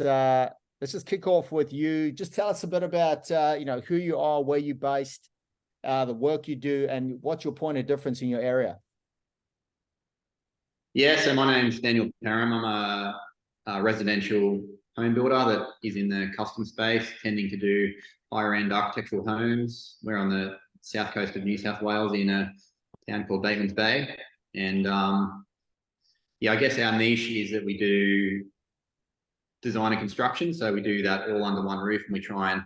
let's just kick off with you. Just tell us a bit about who you are, where you're based, the work you do, and what's your point of difference in your area. Yeah, so my name's Daniel Perrem. I'm a residential home builder that is in the custom space, tending to do higher end architectural homes. We're on the south coast of New South Wales in a town called Batemans Bay. And I guess our niche is that we do design and construction. So we do that all under one roof, and we try and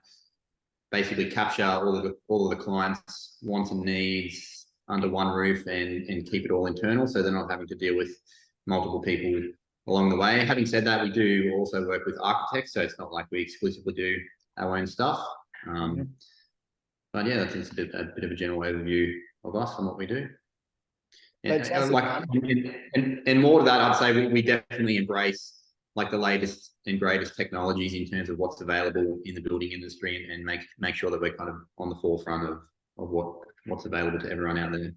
basically capture all of the clients' wants and needs under one roof and keep it all internal, so they're not having to deal with multiple people along the way. Having said that, we do also work with architects, so it's not like we exclusively do our own stuff. But yeah, that's just a bit of a general overview of us and what we do. And more to that, I'd say we definitely embrace like the latest and greatest technologies in terms of what's available in the building industry, and make sure that we're kind of on the forefront of what's available to everyone out there.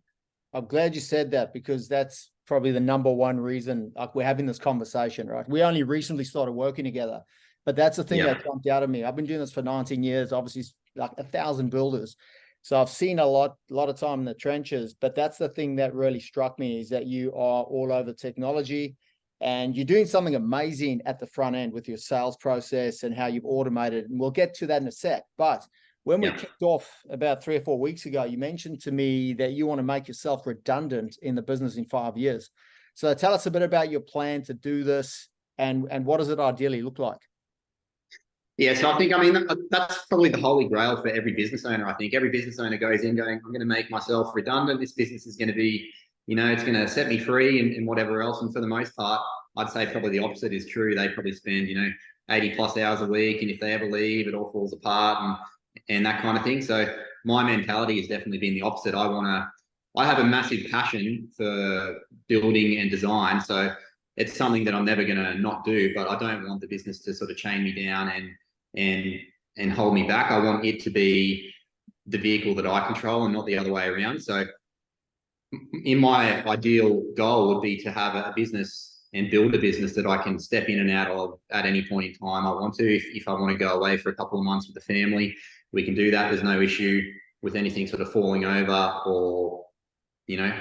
I'm glad you said that, because that's probably the number one reason like we're having this conversation, right? We only recently started working together, but that's the thing that jumped out at me. I've been doing this for 19 years, obviously like 1,000 builders. So I've seen a lot of time in the trenches, but that's the thing that really struck me, is that you are all over technology, and you're doing something amazing at the front end with your sales process and how you've automated. And we'll get to that in a sec. But when we kicked off about 3 or 4 weeks ago, you mentioned to me that you want to make yourself redundant in the business in 5 years. So tell us a bit about your plan to do this, and what does it ideally look like? Yeah, so I think, that's probably the holy grail for every business owner. I think every business owner goes in going, I'm going to make myself redundant. This business is going to be, it's going to set me free and whatever else. And for the most part, I'd say probably the opposite is true. They probably spend, 80 plus hours a week. And if they ever leave, it all falls apart and that kind of thing. So my mentality has definitely been the opposite. I have a massive passion for building and design. So it's something that I'm never going to not do, but I don't want the business to sort of chain me down and hold me back. I want it to be the vehicle that I control and not the other way around. So in my ideal goal would be to have a business and build a business that I can step in and out of at any point in time I want to. If I want to go away for a couple of months with the family, we can do that. There's no issue with anything sort of falling over or,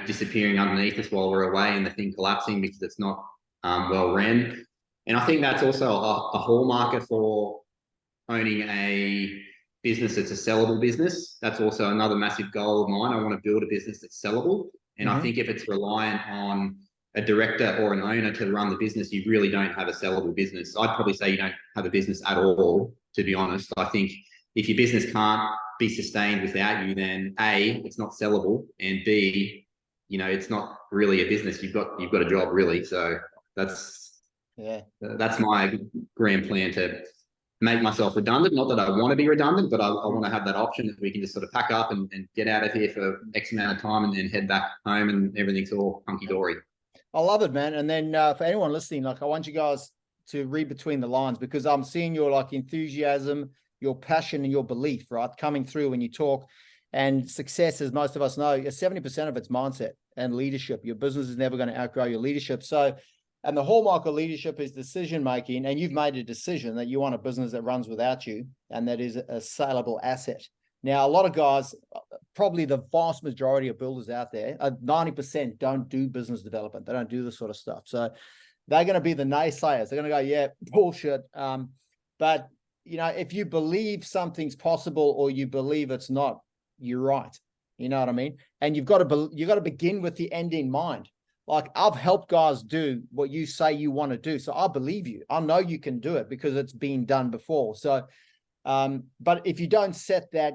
disappearing underneath us while we're away and the thing collapsing because it's not well ran. And I think that's also a hallmark for owning a business that's a sellable business. That's also another massive goal of mine. I want to build a business that's sellable. And I think if it's reliant on a director or an owner to run the business, you really don't have a sellable business. I'd probably say you don't have a business at all, to be honest. I think if your business can't be sustained without you, then A, it's not sellable, and B, it's not really a business. You've got a job, really. So that's my grand plan, to make myself redundant. Not that I want to be redundant, but I want to have that option that we can just sort of pack up and get out of here for X amount of time and then head back home and everything's all hunky-dory. I love it, man. And then for anyone listening, like, I want you guys to read between the lines, because I'm seeing your like enthusiasm, your passion, and your belief, right, coming through when you talk. And success, as most of us know, 70% of it's mindset and leadership. Your business is never going to outgrow your leadership. So, and the hallmark of leadership is decision-making. And you've made a decision that you want a business that runs without you, and that is a saleable asset. Now, a lot of guys, probably the vast majority of builders out there, 90% don't do business development. They don't do this sort of stuff. So they're going to be the naysayers. They're going to go, yeah, bullshit. But, if you believe something's possible or you believe it's not, you're right. You know what I mean? And you've got to begin with the end in mind. Like, I've helped guys do what you say you want to do. So I believe you. I know you can do it because it's been done before. So, but if you don't set that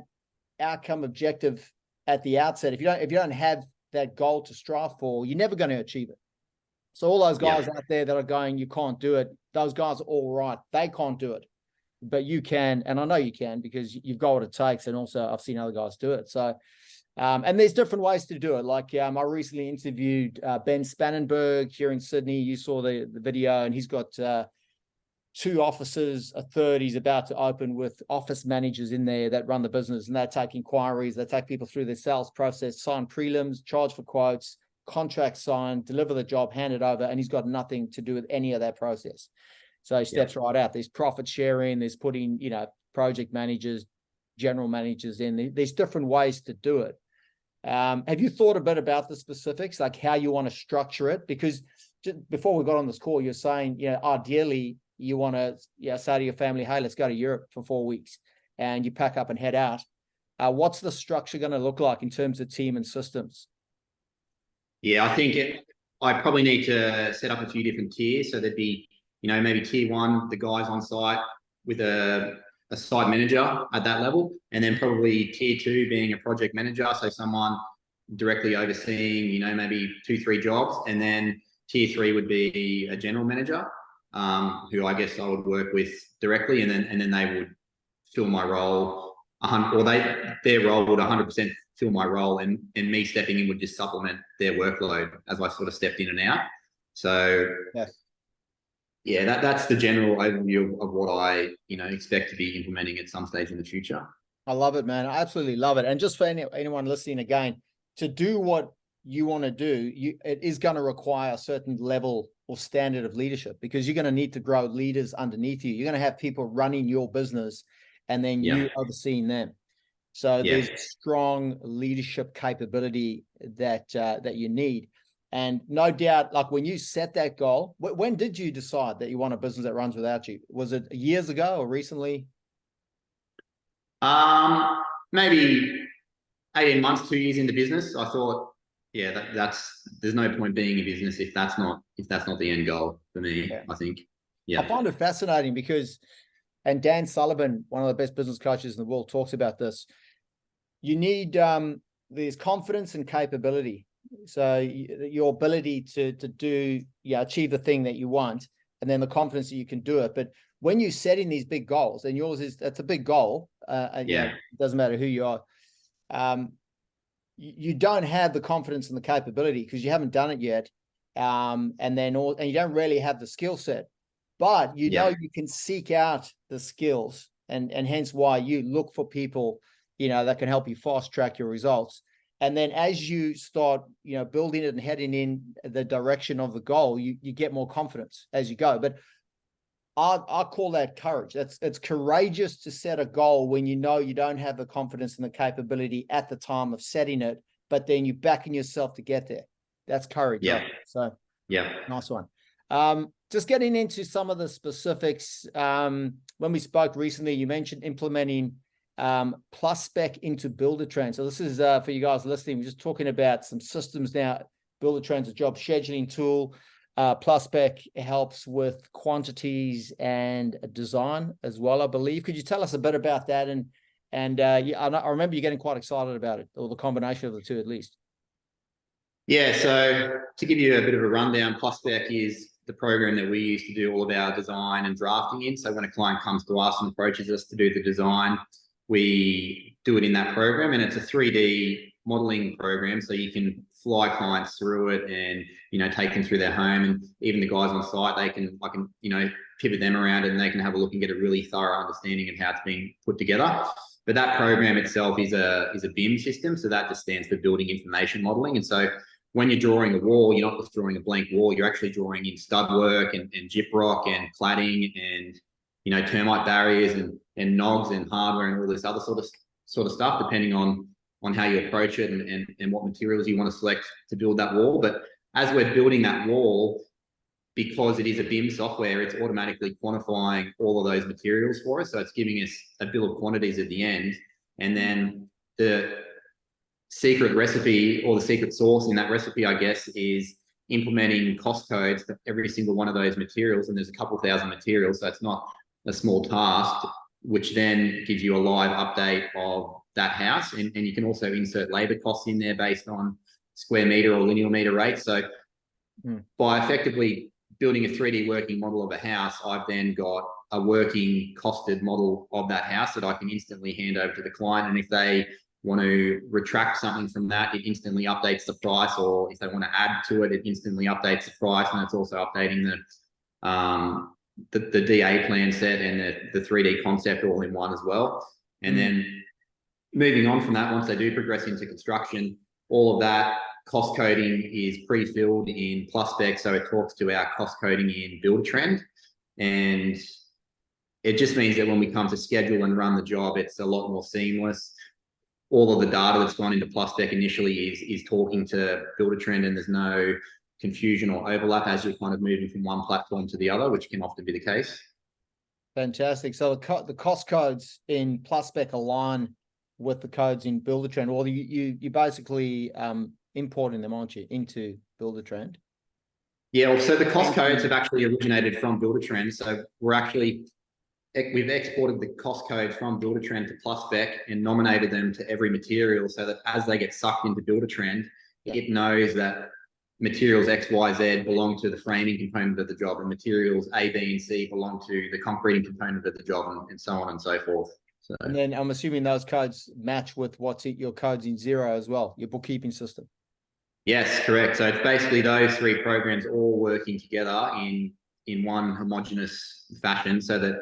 outcome objective at the outset, if you don't have that goal to strive for, you're never going to achieve it. So all those guys out there that are going, you can't do it, those guys are all right. They can't do it, but you can. And I know you can, because you've got what it takes. And also I've seen other guys do it. So, and there's different ways to do it. Like, I recently interviewed Ben Spannenberg here in Sydney. You saw the video, and he's got 2 offices, a third he's about to open, with office managers in there that run the business, and they take inquiries, they take people through their sales process, sign prelims, charge for quotes, contract signed, deliver the job, hand it over, and he's got nothing to do with any of that process. So he steps right out. There's profit sharing, there's putting, project managers, general managers in. There's different ways to do it. Have you thought a bit about the specifics, like how you want to structure it? Because just before we got on this call, you're saying, ideally you want to say to your family, hey, let's go to Europe for 4 weeks, and you pack up and head out. What's the structure going to look like in terms of team and systems? Yeah, I think I probably need to set up a few different tiers. So there'd be, maybe tier 1, the guys on site with a site manager at that level, and then probably tier 2 being a project manager, so someone directly overseeing, maybe 2-3 jobs, and then tier 3 would be a general manager, who I guess I would work with directly, and then they would fill my role, or their role would 100% fill my role, and me stepping in would just supplement their workload as I sort of stepped in and out. So yes. Yeah, that's the general overview of what I, expect to be implementing at some stage in the future. I love it, man. I absolutely love it. And just for anyone listening again, to do what you want to do, it is going to require a certain level or standard of leadership, because you're going to need to grow leaders underneath you. You're going to have people running your business and then you overseeing them. So there's strong leadership capability that you need. And no doubt, like when you set that goal, when did you decide that you want a business that runs without you? Was it years ago or recently? Maybe 18 months, 2 years into business. I thought, there's no point being in business if that's not the end goal for me. I think. I find it fascinating because, and Dan Sullivan, one of the best business coaches in the world, talks about this. You need there's confidence and capability. So your ability to do, achieve the thing that you want, and then the confidence that you can do it. But when you're setting these big goals, and that's a big goal. It doesn't matter who you are. You don't have the confidence and the capability because you haven't done it yet. And you don't really have the skill set, but you can seek out the skills, and hence why you look for people, that can help you fast track your results. And then as you start, building it and heading in the direction of the goal, you get more confidence as you go. But I call that courage. It's courageous to set a goal when you know you don't have the confidence and the capability at the time of setting it, but then you're backing yourself to get there. That's courage. Yeah. Right? So nice one. Just getting into some of the specifics. When we spoke recently, you mentioned implementing plus spec into Buildertrend. So this is for you guys listening. We're just talking about some systems now. Buildertrend's a job scheduling tool. Plus spec helps with quantities and design as well, I believe. Could you tell us a bit about that? I remember you getting quite excited about it, or the combination of the two at least. Yeah. So to give you a bit of a rundown, plus spec is the program that we use to do all of our design and drafting in. So when a client comes to us and approaches us to do the design, we do it in that program, and it's a 3D modeling program. So you can fly clients through it and, take them through their home, and even the guys on site, I can, pivot them around and they can have a look and get a really thorough understanding of how it's being put together. But that program itself is a BIM system. So that just stands for Building Information Modeling. And so when you're drawing a wall, you're not just drawing a blank wall, you're actually drawing in stud work and gyprock and cladding and, termite barriers and nogs and hardware and all this other sort of stuff, depending on how you approach it and what materials you want to select to build that wall. But as we're building that wall, because it is a BIM software, it's automatically quantifying all of those materials for us. So it's giving us a bill of quantities at the end. And then the secret recipe, or the secret sauce in that recipe, I guess, is implementing cost codes for every single one of those materials. And there's a couple thousand materials, so it's not a small task, which then gives you a live update of that house. And you can also insert labor costs in there based on square meter or linear meter rates. So by effectively building a 3D working model of a house, I've then got a working costed model of that house that I can instantly hand over to the client. And if they want to retract something from that, it instantly updates the price, or if they want to add to it, it instantly updates the price. And it's also updating the DA plan set and the 3D concept all in one as well. And then moving on from that, once they do progress into construction, all of that cost coding is pre-filled in plus spec. So it talks to our cost coding in Buildertrend. And it just means that when we come to schedule and run the job, it's a lot more seamless. All of the data that's gone into PlusSpec initially is talking to Buildertrend, and there's no confusion or overlap as you're kind of moving from one platform to the other, which can often be the case. Fantastic. So the cost codes in PlusSpec align with the codes in Buildertrend, or you basically importing them, aren't you, into Buildertrend? Yeah, well, so the cost codes have actually originated from Buildertrend. So we've exported the cost codes from Buildertrend to PlusSpec and nominated them to every material, so that as they get sucked into Buildertrend, it knows that materials X, Y, Z belong to the framing component of the job, and materials A, B, and C belong to the concreting component of the job, and so on and so forth. So, and then I'm assuming those codes match with what's your codes in Xero as well, your bookkeeping system. yes, correct. So it's basically those three programs all working together in one homogeneous fashion, so that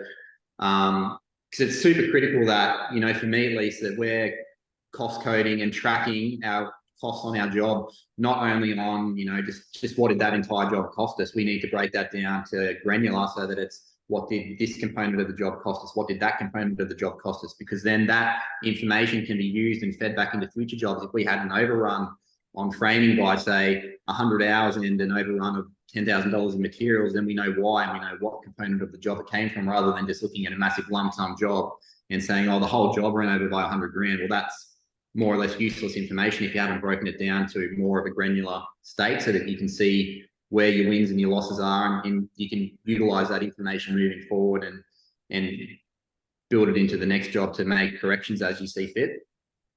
because it's super critical that, you know, for me at least, that we're cost coding and tracking our costs on our job, not only on, you know, just what did that entire job cost us. We need to break that down to granular, so that it's what did this component of the job cost us, what did that component of the job cost us, because then that information can be used and fed back into future jobs. If we had an overrun on framing by, say, 100 hours and an overrun of $10,000 in materials, then we know why, and we know what component of the job it came from, rather than just looking at a massive lump sum job and saying, oh, the whole job ran over by 100 grand. Well, that's more or less useless information if you haven't broken it down to more of a granular state, so that you can see where your wins and your losses are, and you can utilize that information moving forward and build it into the next job to make corrections as you see fit.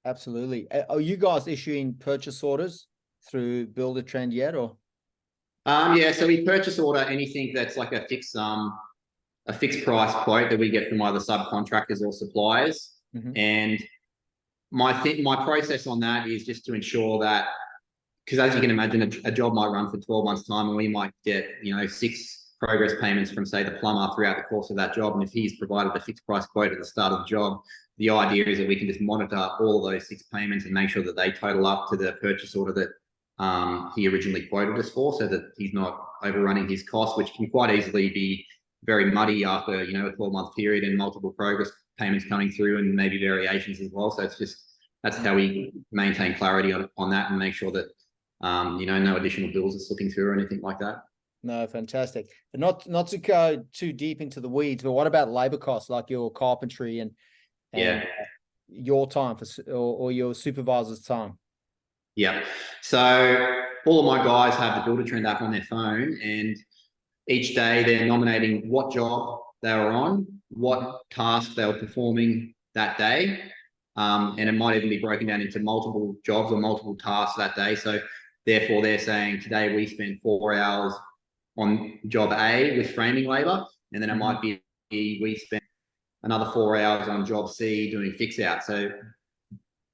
Absolutely. Are you guys issuing purchase orders through Buildertrend yet, or? Yeah, so we purchase order anything that's like a fixed price quote that we get from either subcontractors or suppliers. Mm-hmm. And my process on that is just to ensure that, because as you can imagine, a job might run for 12 months time, and we might get, you know, 6 progress payments from, say, the plumber throughout the course of that job. And if he's provided a fixed price quote at the start of the job, the idea is that we can just monitor all those 6 payments and make sure that they total up to the purchase order that he originally quoted us for, so that he's not overrunning his costs, which can quite easily be very muddy after, you know, a 12-month period and multiple progress payments coming through, and maybe variations as well. So it's just, that's how we maintain clarity on that, and make sure that you know, no additional bills are slipping through or anything like that. No, fantastic. But not to go too deep into the weeds, but what about labor costs, like your carpentry and yeah, your time or your supervisor's time? Yeah. So all of my guys have the Buildertrend app on their phone, and each day they're nominating what job they were on, what task they were performing that day. And it might even be broken down into multiple jobs or multiple tasks that day. So therefore they're saying, today we spent 4 hours on job A with framing labor, and then it might be we spent another 4 hours on job C doing fix out. So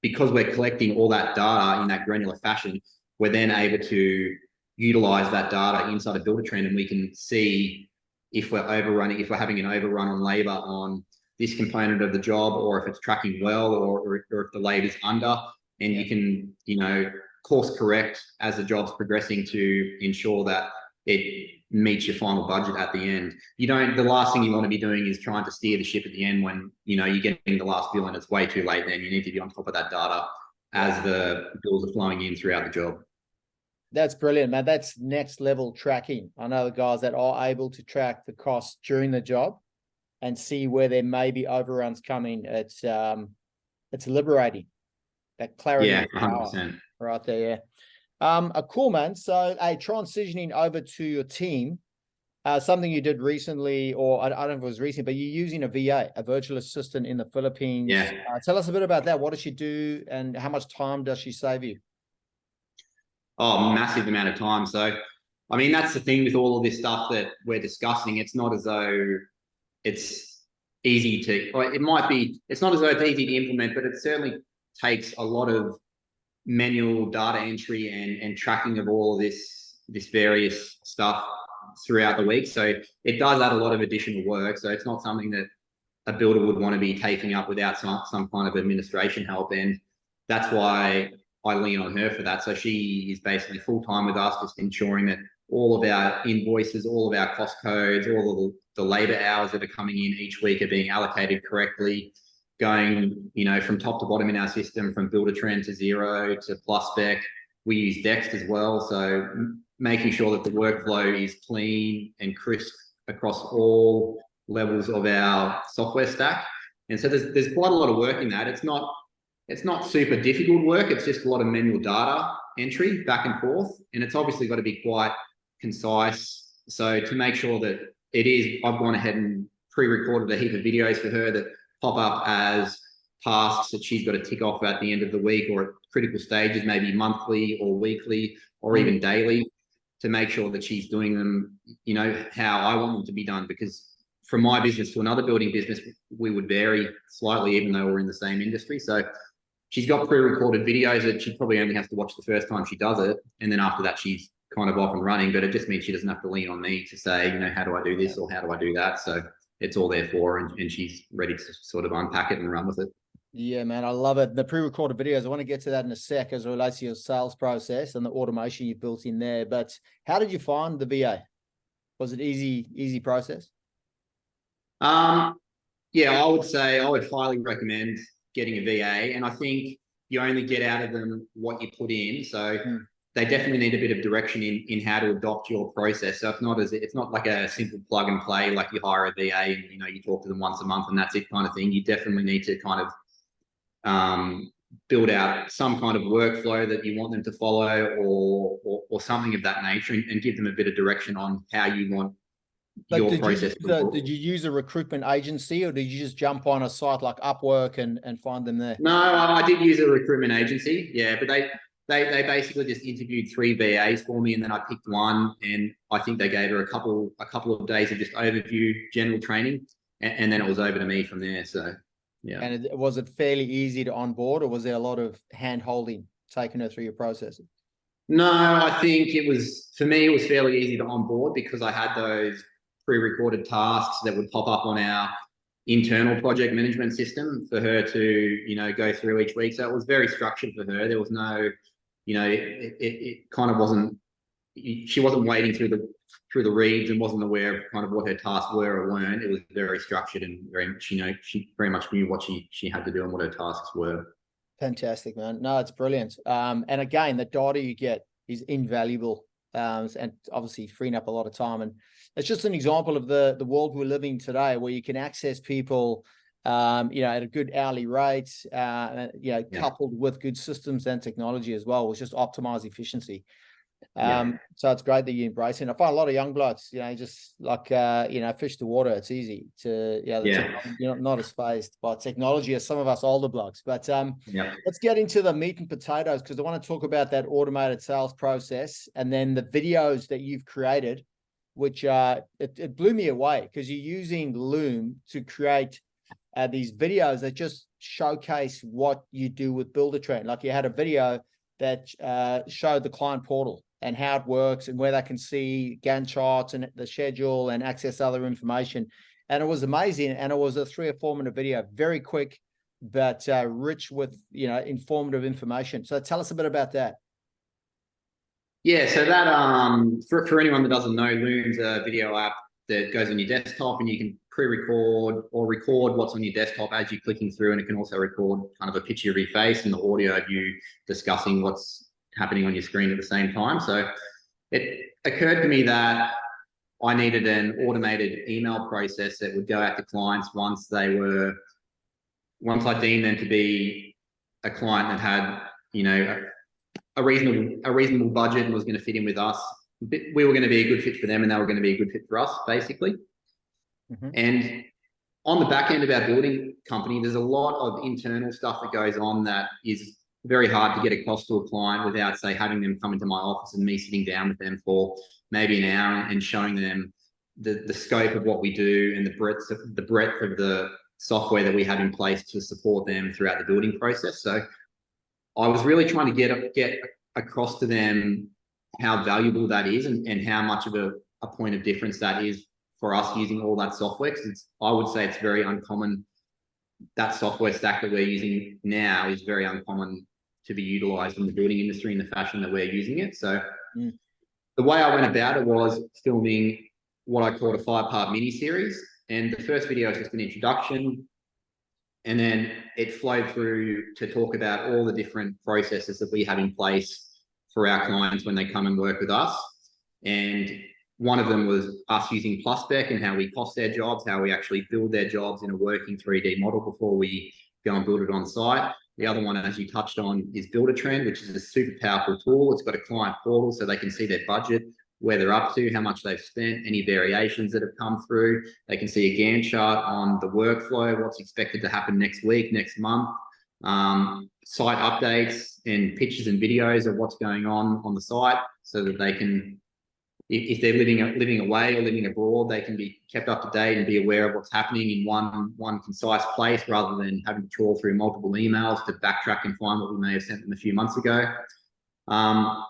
because we're collecting all that data in that granular fashion, we're then able to utilize that data inside of Buildertrend, and we can see if we're overrunning, if we're having an overrun on labor on this component of the job, or if it's tracking well, or if the labor's under, and you can, you know, course correct as the job's progressing to ensure that it meets your final budget at the end. The last thing you want to be doing is trying to steer the ship at the end when, you know, you're getting the last bill and it's way too late. Then you need to be on top of that data as the bills are flowing in throughout the job. That's brilliant, man. That's next level tracking. I know the guys that are able to track the costs during the job and see where there may be overruns coming. It's liberating. That clarity. Yeah, 100%. Right there. Yeah. Cool, man. So, transitioning over to your team, something you did recently, or I don't know if it was recent, but you're using a VA, a virtual assistant in the Philippines. Yeah. Tell us a bit about that. What does she do, and how much time does she save you? Oh, massive amount of time. So, I mean, that's the thing with all of this stuff that we're discussing. It's not as though it's easy to, or it might be, it's not as though it's easy to implement, but it certainly takes a lot of manual data entry and tracking of all of this various stuff throughout the week. So it does add a lot of additional work. So it's not something that a builder would want to be taking up without some kind of administration help. And that's why I lean on her for that. So she is basically full-time with us, just ensuring that all of our invoices, all of our cost codes, all of the labor hours that are coming in each week are being allocated correctly, going, from top to bottom in our system, from builder trend to zero to plus spec. We use Dext as well. So making sure that the workflow is clean and crisp across all levels of our software stack. And so there's quite a lot of work in that. It's not super difficult work. It's just a lot of manual data entry back and forth. And it's obviously got to be quite concise. So to make sure that it is, I've gone ahead and pre-recorded a heap of videos for her that pop up as tasks that she's got to tick off at the end of the week, or at critical stages, maybe monthly or weekly or even daily, to make sure that she's doing them, how I want them to be done. Because from my business to another building business, we would vary slightly, even though we're in the same industry. So she's got pre-recorded videos that she probably only has to watch the first time she does it. And then after that, she's kind of off and running, but it just means she doesn't have to lean on me to say, how do I do this or how do I do that? So it's all there for her, and she's ready to sort of unpack it and run with it. Yeah, man, I love it. The pre-recorded videos, I want to get to that in a sec as it relates to your sales process and the automation you've built in there. But how did you find the VA? Was it easy process? Yeah, I would say I would highly recommend getting a VA, and I think you only get out of them what you put in. So they definitely need a bit of direction in how to adopt your process. So it's not like a simple plug and play, like you hire a VA and you talk to them once a month and that's it kind of thing. You definitely need to kind of build out some kind of workflow that you want them to follow, or something of that nature, and give them a bit of direction on how you want your process. Did you use a recruitment agency, or did you just jump on a site like Upwork and find them there? No, I did use a recruitment agency. Yeah, but they basically just interviewed 3 VAs for me, and then I picked one, and I think they gave her a couple of days of just overview general training, and then it was over to me from there. So yeah. And was it fairly easy to onboard, or was there a lot of hand holding taking her through your processes? No, I think for me, it was fairly easy to onboard because I had those pre-recorded tasks that would pop up on our internal project management system for her to, go through each week. So it was very structured for her. There was no, it kind of wasn't, she wasn't wading through the reeds and wasn't aware of kind of what her tasks were or weren't. It was very structured and very much, she very much knew what she had to do and what her tasks were. Fantastic, man. No, it's brilliant. And again, the data you get is invaluable, and obviously freeing up a lot of time. And it's just an example of the world we're living today, where you can access people, at a good hourly rate, coupled with good systems and technology as well, which just optimize efficiency. So it's great that you embrace it. I find a lot of young blokes, just like, fish to water. It's easy to, you're not as phased by technology as some of us older blokes. But let's get into the meat and potatoes, because I want to talk about that automated sales process and then the videos that you've created, which it blew me away, because you're using Loom to create these videos that just showcase what you do with Buildertrend. Like you had a video that showed the client portal and how it works and where they can see Gantt charts and the schedule and access other information. And it was amazing. And it was a 3 or 4 minute video, very quick, but rich with, informative information. So tell us a bit about that. Yeah, so that for anyone that doesn't know, Loom's a video app that goes on your desktop, and you can pre-record or record what's on your desktop as you're clicking through, and it can also record kind of a picture of your face and the audio of you discussing what's happening on your screen at the same time. So it occurred to me that I needed an automated email process that would go out to clients once I deemed them to be a client that had, a reasonable budget and was going to fit in with us. We were going to be a good fit for them, and they were going to be a good fit for us, basically. And on the back end of our building company, there's a lot of internal stuff that goes on that is very hard to get across to a client without, say, having them come into my office and me sitting down with them for maybe an hour and showing them the scope of what we do and the breadth of the software that we have in place to support them throughout the building process. So I was really trying to get across to them how valuable that is, and how much of a point of difference that is for us using all that software. Because I would say it's very uncommon. That software stack that we're using now is very uncommon to be utilized in the building industry in the fashion that we're using it. So the way I went about it was filming what I called a 5-part mini series. And the first video is just an introduction. And then it flowed through to talk about all the different processes that we have in place for our clients when they come and work with us. And one of them was us using PlusSpec and how we cost their jobs, how we actually build their jobs in a working 3D model before we go and build it on site. The other one, as you touched on, is Build a Trend, which is a super powerful tool. It's got a client portal so they can see their budget, where they're up to, how much they've spent, any variations that have come through. They can see a Gantt chart on the workflow, what's expected to happen next week, next month, site updates and pictures and videos of what's going on the site, so that they can, if they're living away or living abroad, they can be kept up to date and be aware of what's happening in one concise place, rather than having to trawl through multiple emails to backtrack and find what we may have sent them a few months ago. And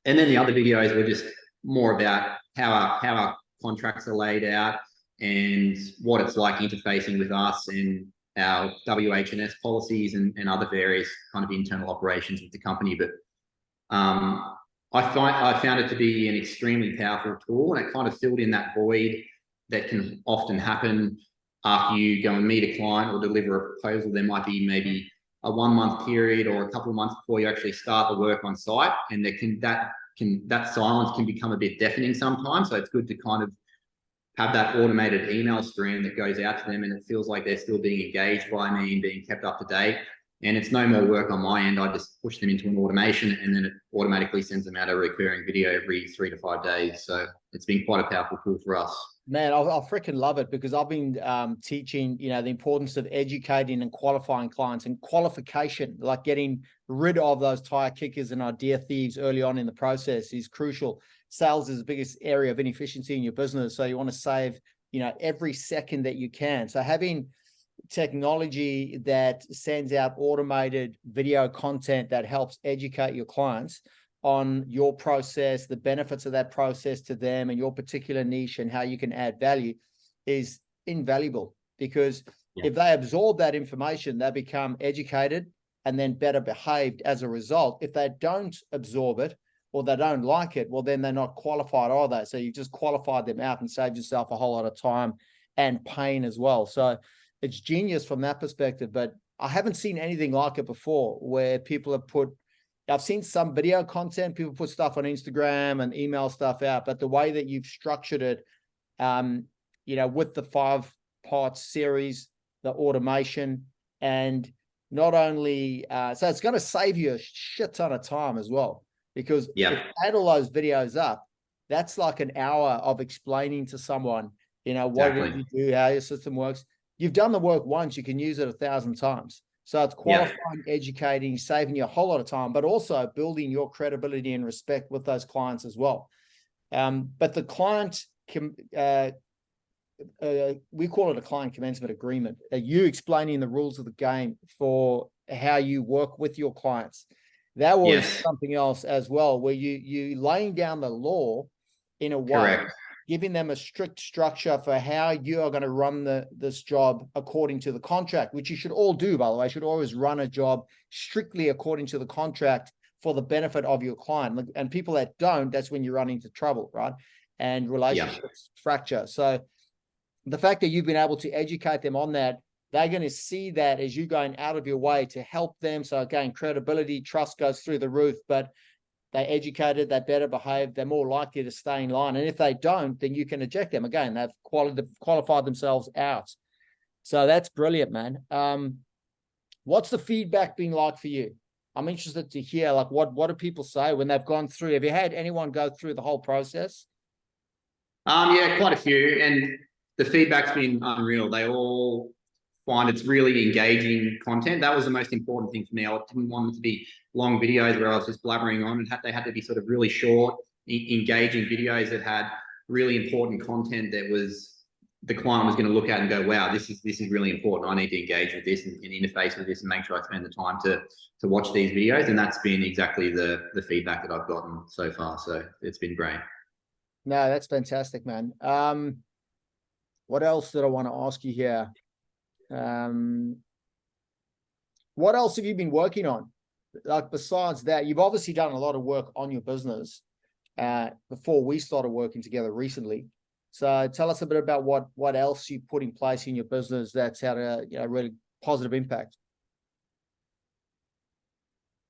then the other videos were just more about how our contracts are laid out and what it's like interfacing with us and our WH&S policies and other various kind of internal operations with the company. But I found it to be an extremely powerful tool, and it kind of filled in that void that can often happen after you go and meet a client or deliver a proposal. There might be maybe a 1-month period or a couple of months before you actually start the work on site, and that silence can become a bit deafening sometimes. So it's good to kind of have that automated email stream that goes out to them, and it feels like they're still being engaged by me and being kept up to date. And it's no more work on my end. I just push them into an automation, and then it automatically sends them out a recurring video every 3 to 5 days. So it's been quite a powerful tool for us. Man, I freaking love it, because I've been teaching, the importance of educating and qualifying clients, and qualification, like getting rid of those tire kickers and idea thieves early on in the process, is crucial. Sales is the biggest area of inefficiency in your business. So you want to save, every second that you can. So having technology that sends out automated video content that helps educate your clients on your process, the benefits of that process to them and your particular niche, and how you can add value, is invaluable. Because if they absorb that information, they become educated and then better behaved as a result. If they don't absorb it, or they don't like it, well, then they're not qualified, are they? So you've just qualified them out and saved yourself a whole lot of time and pain as well. So it's genius from that perspective. But I haven't seen anything like it before, where people have put, I've seen some video content, people put stuff on Instagram and email stuff out, but the way that you've structured it, with the 5-part series, the automation, and not only, so it's going to save you a shit ton of time as well, because if you add all those videos up, that's like an hour of explaining to someone, what it is you do, how your system works. You've done the work once, you can use it 1,000 times. So it's qualifying, educating, saving you a whole lot of time, but also building your credibility and respect with those clients as well. But the client can, we call it a client commencement agreement. You explaining the rules of the game for how you work with your clients. That was something else as well, where you laying down the law in a way, giving them a strict structure for how you are going to run this job according to the contract, which you should all do, by the way. You should always run a job strictly according to the contract for the benefit of your client. And people that don't, that's when you run into trouble, right? And relationships fracture. So the fact that you've been able to educate them on that, they're going to see that as you going out of your way to help them. So again, credibility, trust goes through the roof, but they're educated, they're better behaved, they're more likely to stay in line. And if they don't, then you can eject them. Again, they've qualified themselves out. So that's brilliant, man. What's the feedback been like for you? I'm interested to hear, like, what do people say when they've gone through? Have you had anyone go through the whole process? Yeah, quite a few. And the feedback's been unreal. They all find it's really engaging content. That was the most important thing for me. I didn't want them to be long videos where I was just blabbering on, and they had to be sort of really short, engaging videos that had really important content that was the client was going to look at and go, wow, this is really important. I need to engage with this and interface with this and make sure I spend the time to watch these videos. And that's been exactly the feedback that I've gotten so far. So it's been great. No, that's fantastic, man. What else did I want to ask you here? What else have you been working on? Like, besides that, you've obviously done a lot of work on your business. before we started working together recently. So tell us a bit about what else you put in place in your business that's had a really positive impact.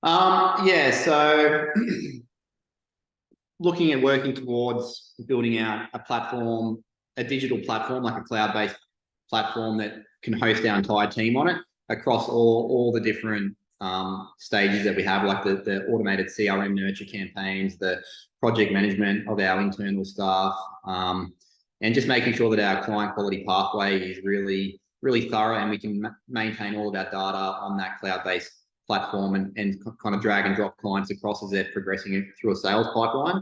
Yeah, so looking at working towards building out a platform, a digital platform, like a cloud-based platform that can host our entire team on it across all the different stages that we have, like the automated CRM nurture campaigns, the project management of our internal staff, and just making sure that our client quality pathway is really, really thorough, and we can maintain all of our data on that cloud-based platform and kind of drag and drop clients across as they're progressing through a sales pipeline.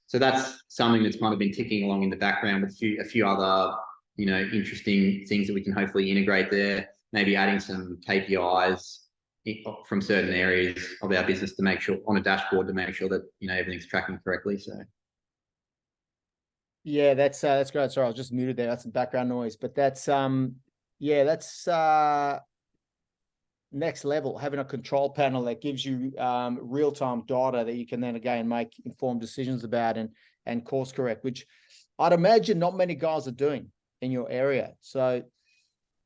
So that's something that's kind of been ticking along in the background with a few other, interesting things that we can hopefully integrate there, maybe adding some KPIs from certain areas of our business to make sure on a dashboard to make sure that, everything's tracking correctly. So. Yeah, that's great. Sorry, I was just muted there. That's some background noise, but that's next level, having a control panel that gives you real-time data that you can then again make informed decisions about and course correct, which I'd imagine not many guys are doing in your area. So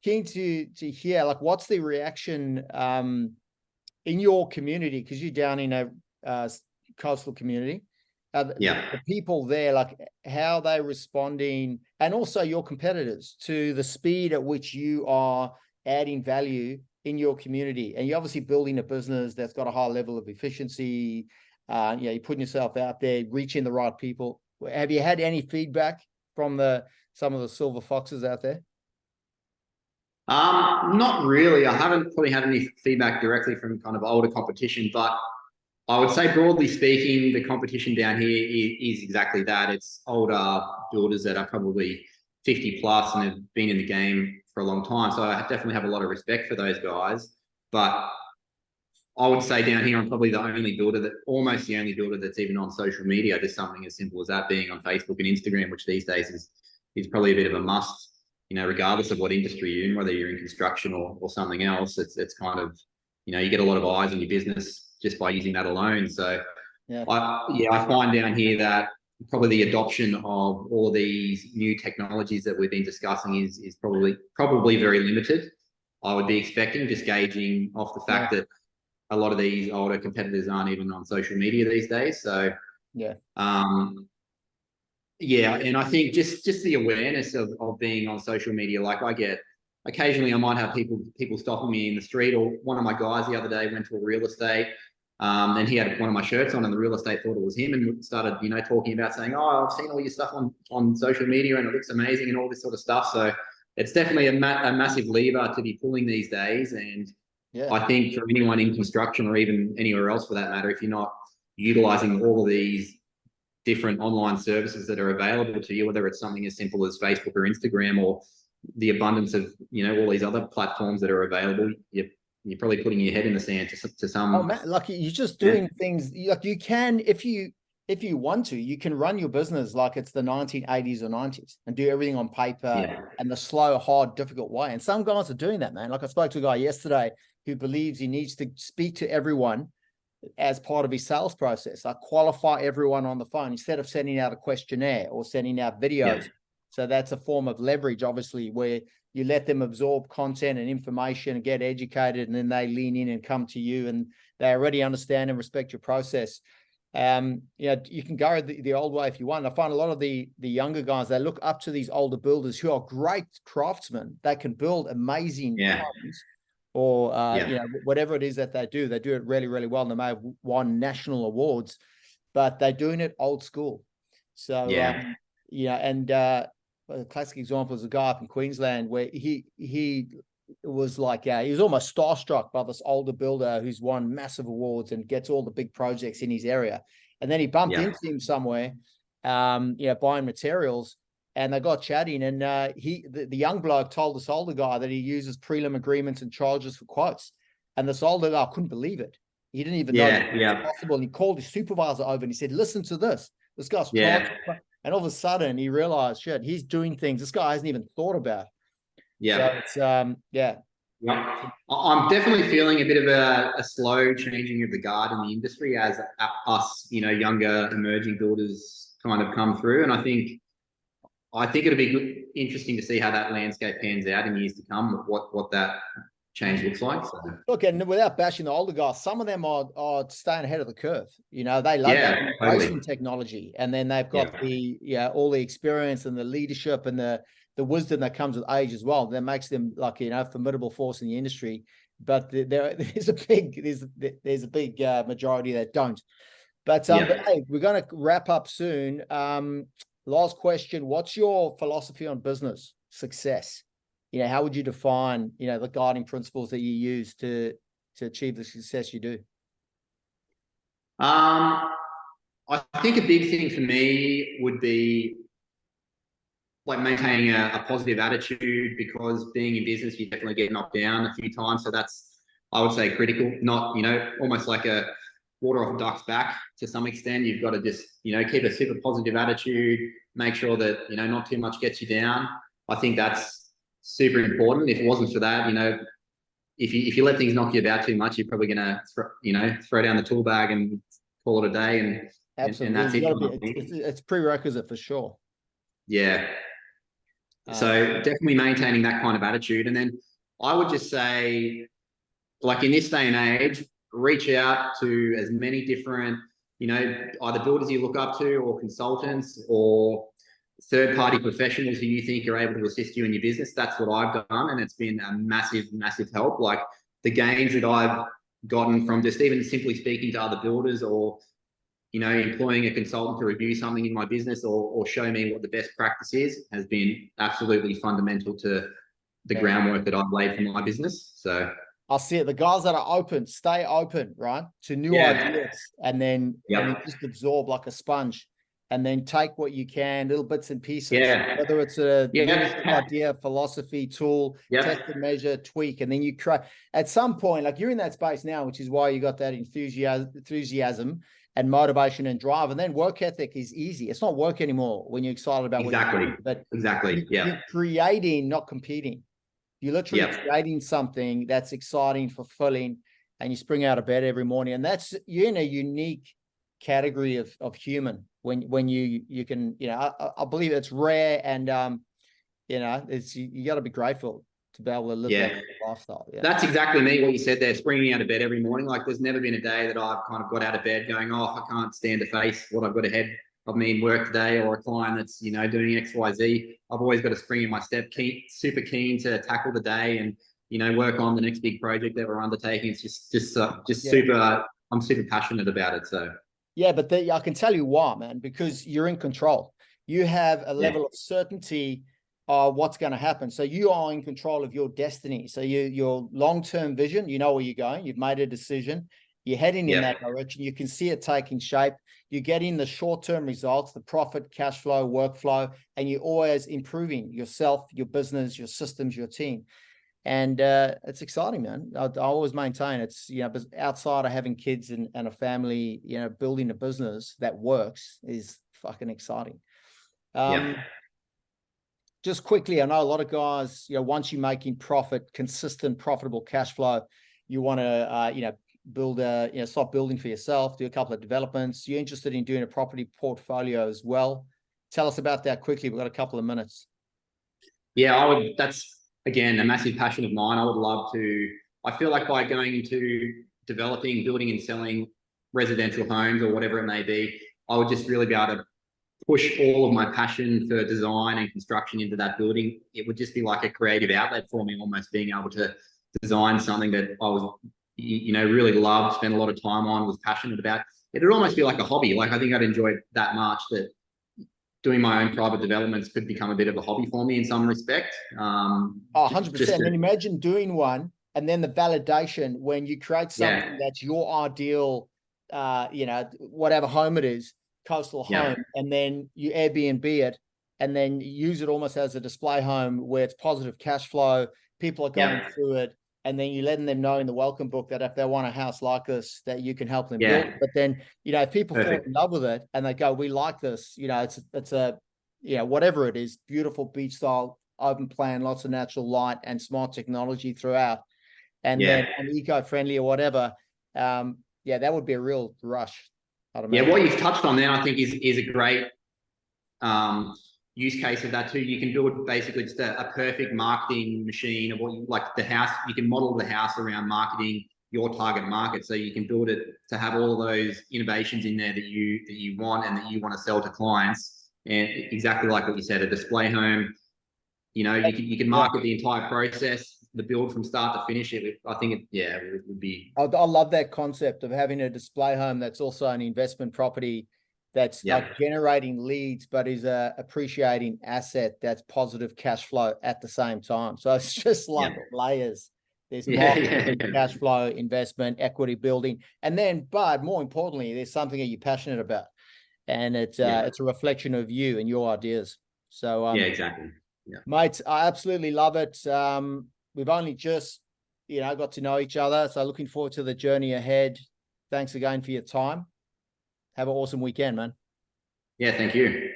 keen to hear, like, what's the reaction in your community, because you're down in a coastal community. The people there, like, how they're responding, and also your competitors, to the speed at which you are adding value in your community. And you're obviously building a business that's got a high level of efficiency. You're putting yourself out there, reaching the right people. Have you had any feedback from some of the silver foxes out there? Not really. I haven't probably had any feedback directly from kind of older competition, but I would say broadly speaking, the competition down here is exactly that. It's older builders that are probably 50 plus and have been in the game for a long time. So I definitely have a lot of respect for those guys. But I would say down here, I'm probably almost the only builder that's even on social media. Just something as simple as that, being on Facebook and Instagram, which these days is probably a bit of a must, regardless of what industry you're in, whether you're in construction or something else. It's kind of, you get a lot of eyes on your business just by using that alone. So I find down here that probably the adoption of all of these new technologies that we've been discussing is probably very limited. I would be expecting, just gauging off the fact that a lot of these older competitors aren't even on social media these days. So and I think just the awareness of being on social media, like occasionally I might have people stopping me in the street, or one of my guys the other day went to a real estate and he had one of my shirts on, and the real estate thought it was him and started, talking about saying, "Oh, I've seen all your stuff on social media and it looks amazing," and all this sort of stuff. So it's definitely a massive lever to be pulling these days. And I think for anyone in construction or even anywhere else for that matter, if you're not utilizing all of these different online services that are available to you, whether it's something as simple as Facebook or Instagram, or the abundance of, all these other platforms that are available, you're probably putting your head in the sand to some. Oh man, like, you're just doing things like you can, if you want to, you can run your business like it's the 1980s or 90s and do everything on paper and the slow, hard, difficult way. And some guys are doing that, man. Like, I spoke to a guy yesterday who believes he needs to speak to everyone as part of his sales process, like qualify everyone on the phone instead of sending out a questionnaire or sending out videos. So that's a form of leverage, obviously, where you let them absorb content and information and get educated, and then they lean in and come to you, and they already understand and respect your process. You can go the old way if you want. I find a lot of the younger guys, they look up to these older builders who are great craftsmen. They can build amazing homes, or whatever it is that they do it really, really well. And they may have won national awards, but they're doing it old school. So a classic example is a guy up in Queensland where he was like, he was almost starstruck by this older builder who's won massive awards and gets all the big projects in his area. And then he bumped into him somewhere, buying materials, and they got chatting. And the young bloke told this older guy that he uses prelim agreements and charges for quotes. And this older guy couldn't believe it. He didn't even know it was possible. And he called his supervisor over and he said, "Listen to this. This guy's charging." And all of a sudden he realized, shit, he's doing things this guy hasn't even thought about. So it's Yeah. I'm definitely feeling a bit of a slow changing of the guard in the industry as us, younger emerging builders kind of come through. And I think it'll be interesting to see how that landscape pans out in years to come, what that change looks like. So. Look, and without bashing the older guys, some of them are staying ahead of the curve. They love that Totally. innovation technology, and then they've got all the experience and the leadership and the wisdom that comes with age as well. That makes them like a formidable force in the industry. But there's a big majority that don't. But hey, we're going to wrap up soon. Last question: what's your philosophy on business success? How would you define, the guiding principles that you use to achieve the success you do? I think a big thing for me would be like maintaining a positive attitude, because being in business, you definitely get knocked down a few times. So that's, I would say, critical, not, almost like a water off a duck's back to some extent. You've got to just, keep a super positive attitude, make sure that, not too much gets you down. I think that's super important. If it wasn't for that, if you let things knock you about too much, you're probably going to, throw down the tool bag and call it a day. And absolutely, and that's it's prerequisite for sure. Yeah. So definitely maintaining that kind of attitude. And then I would just say, like in this day and age, reach out to as many different, either builders you look up to, or consultants, or third-party professionals who you think are able to assist you in your business. That's what I've done, and it's been a massive, massive help. Like the gains that I've gotten from just even simply speaking to other builders, or employing a consultant to review something in my business, or show me what the best practice is, has been absolutely fundamental to the groundwork that I've laid for my business. So I'll see it. The guys that are open, stay open, right, to new ideas, and then just absorb like a sponge, and then take what you can, little bits and pieces, whether it's a idea, philosophy, tool, test and measure, tweak, and then you create. At some point, like you're in that space now, which is why you got that enthusiasm and motivation and drive, and then work ethic is easy. It's not work anymore when you're excited about what you're doing, but you're creating, not competing. You're literally creating something that's exciting, fulfilling, and you spring out of bed every morning. And you're in a unique category of human when you can, I believe it's rare, and it's, you got to be grateful to be able to live that lifestyle. That's exactly me, what you said there, springing out of bed every morning. Like there's never been a day that I've kind of got out of bed going, oh, I can't stand to face what I've got ahead of me in work today, or a client that's, doing X, Y, Z. I've always got a spring in my step, super keen to tackle the day and, work on the next big project that we're undertaking. It's just super, I'm super passionate about it. So. Yeah, but I can tell you why, man, because you're in control. You have a level of certainty of what's going to happen. So you are in control of your destiny. So your long-term vision, you know where you're going. You've made a decision. You're heading in that direction. You can see it taking shape. You're getting the short-term results, the profit, cash flow, workflow, and you're always improving yourself, your business, your systems, your team. And it's exciting, man. I always maintain it's, outside of having kids and a family, building a business that works is fucking exciting. Just quickly, I know a lot of guys, once you're making profit, consistent, profitable cash flow, you want to, build start building for yourself, do a couple of developments. You're interested in doing a property portfolio as well. Tell us about that quickly. We've got a couple of minutes. Yeah, that's, again, a massive passion of mine. I would love to, I feel like by going into developing, building and selling residential homes or whatever it may be, I would just really be able to push all of my passion for design and construction into that building. It would just be like a creative outlet for me, almost being able to design something that I was, really loved, spent a lot of time on, was passionate about. It would almost be like a hobby. Like I think I'd enjoy it that much that doing my own private developments could become a bit of a hobby for me in some respect. 100%. And then imagine doing one, and then the validation when you create something that's your ideal, whatever home it is, coastal home, and then you Airbnb it, and then use it almost as a display home where it's positive cash flow. People are going through it, and then you're letting them know in the welcome book that if they want a house like this, that you can help them build. But then, if people fall in love with it and they go, we like this, it's a, whatever it is, beautiful beach style, open plan, lots of natural light and smart technology throughout. and Yeah. then an eco-friendly or whatever. Yeah, that would be a real rush. Yeah, what you've touched on then, I think, is a great use case of that too. You can build basically just a perfect marketing machine of what you like. The house, you can model the house around marketing your target market, so you can build it to have all those innovations in there that you want and that you want to sell to clients. And exactly like what you said, a display home. You know, you can market the entire process, the build from start to finish. I think it would be. I love that concept of having a display home that's also an investment property that's like generating leads, but is a appreciating asset that's positive cash flow at the same time. So it's just like layers. There's marketing, cash flow, investment, equity building, and then, but more importantly, there's something that you're passionate about, and it's a reflection of you and your ideas. So yeah, exactly. Yeah, mates, I absolutely love it. We've only just, got to know each other, so looking forward to the journey ahead. Thanks again for your time. Have an awesome weekend, man. Yeah, thank you.